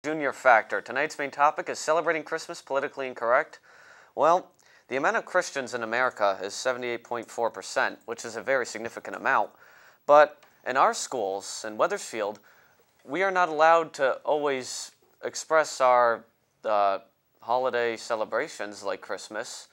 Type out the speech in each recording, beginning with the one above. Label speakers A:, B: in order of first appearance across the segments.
A: Junior Factor. Tonight's main topic is celebrating Christmas politically incorrect. Well, the amount of Christians in America is 78.4%, which is a very significant amount. But in our schools in Wethersfield, we are not allowed to always express our holiday celebrations like Christmas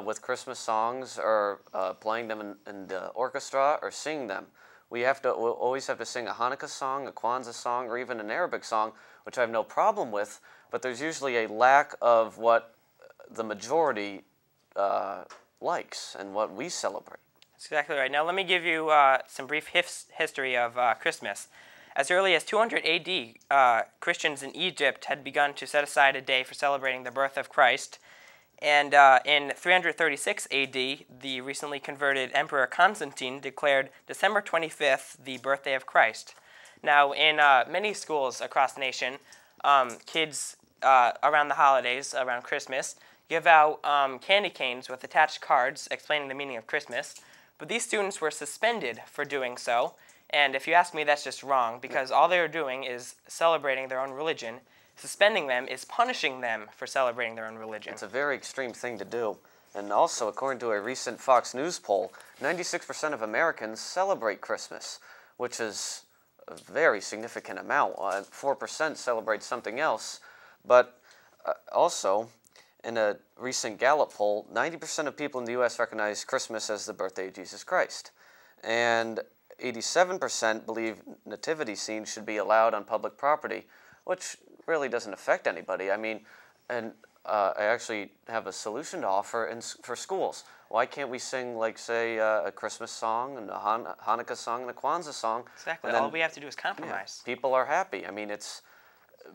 A: with Christmas songs or playing them in the orchestra or singing them. We'll always have to sing a Hanukkah song, a Kwanzaa song, or even an Arabic song, which I have no problem with, but there's usually a lack of what the majority likes and what we celebrate.
B: That's exactly right. Now let me give you some brief history of Christmas. As early as 200 AD, Christians in Egypt had begun to set aside a day for celebrating the birth of Christ. And in 336 AD, the recently converted Emperor Constantine declared December 25th the birthday of Christ. Now, in many schools across the nation, kids around the holidays, around Christmas, give out candy canes with attached cards explaining the meaning of Christmas. But these students were suspended for doing so. And if you ask me, that's just wrong, because all they are doing is celebrating their own religion. Suspending them is punishing them for celebrating their own religion.
A: It's a very extreme thing to do. And also, according to a recent Fox News poll, 96% of Americans celebrate Christmas, which is a very significant amount. 4% celebrate something else. But also, in a recent Gallup poll, 90% of people in the U.S. recognize Christmas as the birthday of Jesus Christ. And 87% believe nativity scenes should be allowed on public property, which really doesn't affect anybody. I mean, and I actually have a solution to offer for schools. Why can't we sing, like, say, a Christmas song and a Hanukkah song and a Kwanzaa song?
B: Exactly. All we have to do is compromise.
A: Yeah, people are happy. I mean, it's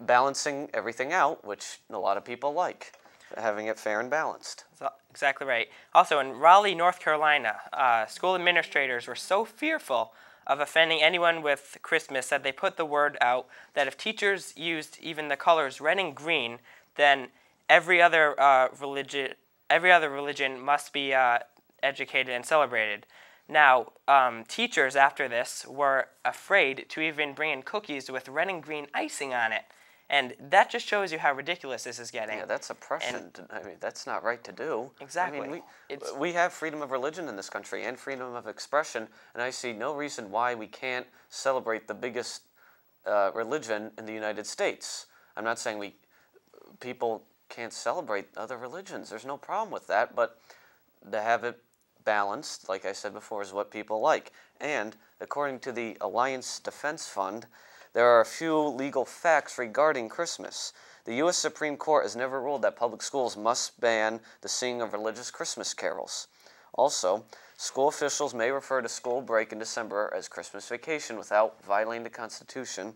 A: balancing everything out, which a lot of people like, having it fair and balanced.
B: That's exactly right. Also, in Raleigh, North Carolina, school administrators were so fearful of offending anyone with Christmas that they put the word out that if teachers used even the colors red and green, then every other religion must be educated and celebrated. Now, teachers after this were afraid to even bring in cookies with red and green icing on it. And that just shows you how ridiculous this is getting.
A: Yeah, that's oppression. I mean, that's not right to do.
B: Exactly.
A: I mean, we have freedom of religion in this country and freedom of expression, and I see no reason why we can't celebrate the biggest religion in the United States. I'm not saying people can't celebrate other religions. There's no problem with that, but to have it balanced, like I said before, is what people like. And according to the Alliance Defense Fund, there are a few legal facts regarding Christmas. The U.S. Supreme Court has never ruled that public schools must ban the singing of religious Christmas carols. Also, school officials may refer to school break in December as Christmas vacation without violating the Constitution,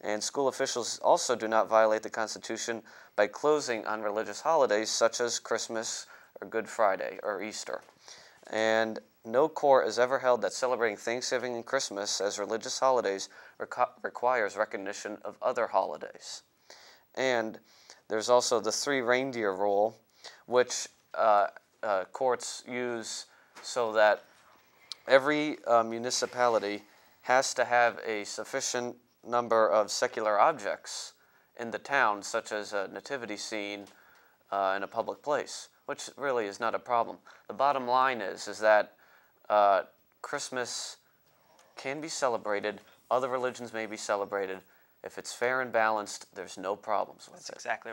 A: and school officials also do not violate the Constitution by closing on religious holidays such as Christmas or Good Friday or Easter. And no court has ever held that celebrating Thanksgiving and Christmas as religious holidays requires recognition of other holidays. And there's also the three reindeer rule, which courts use so that every municipality has to have a sufficient number of secular objects in the town, such as a nativity scene in a public place, which really is not a problem. The bottom line is that Christmas can be celebrated, other religions may be celebrated. If it's fair and balanced, there's no problems with it.
B: That's exactly